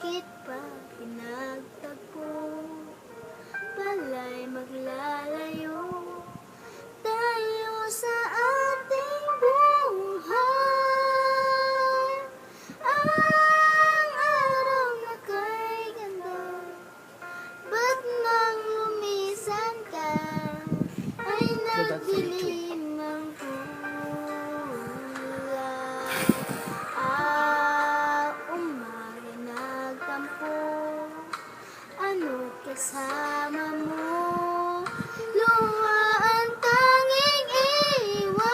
Bakit pa pinagtagpo? Pala'y maglalayo tayo sa ating buhay. Ang araw na kay ganda, ba't nang lumisan ka ay nagdilim ang kulay? Umaga nagtampo, ano't kasama mo? Luha ang tanging iwan.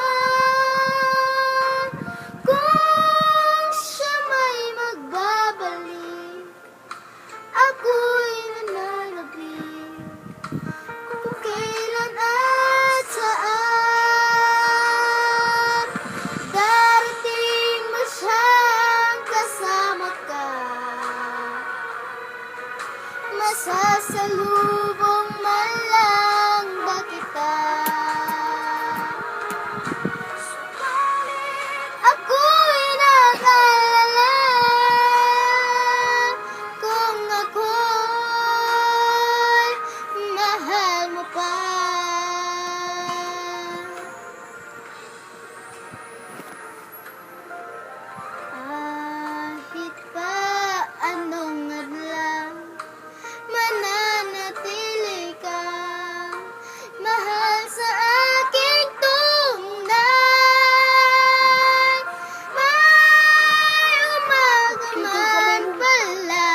Kung siya may magbabalik, ako'y nananabik. Kung kailan at saan darating mo siyang kasama ka, masasalubong man lang ba kita? Ako'y nag-alala kung ako'y mahal mo pa. Kahit pa anong adlaw, mananatili ka mahal sa aking tunay. May umaga man pala,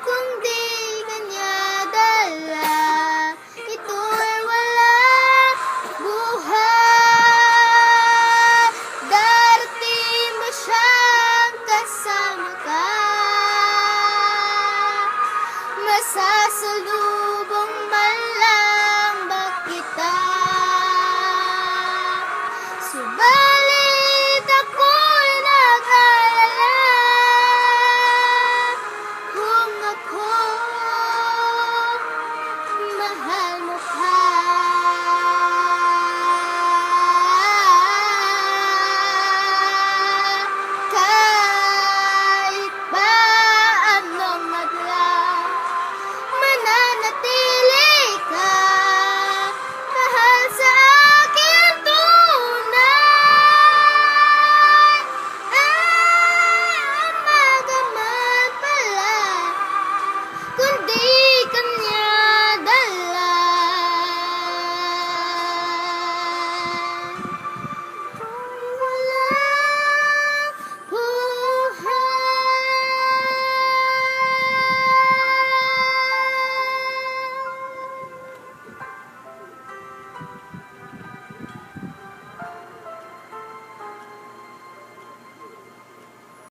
kung di kanya dala, ito'y walang buhay. Darating mo siyang kasama ka, masasalubong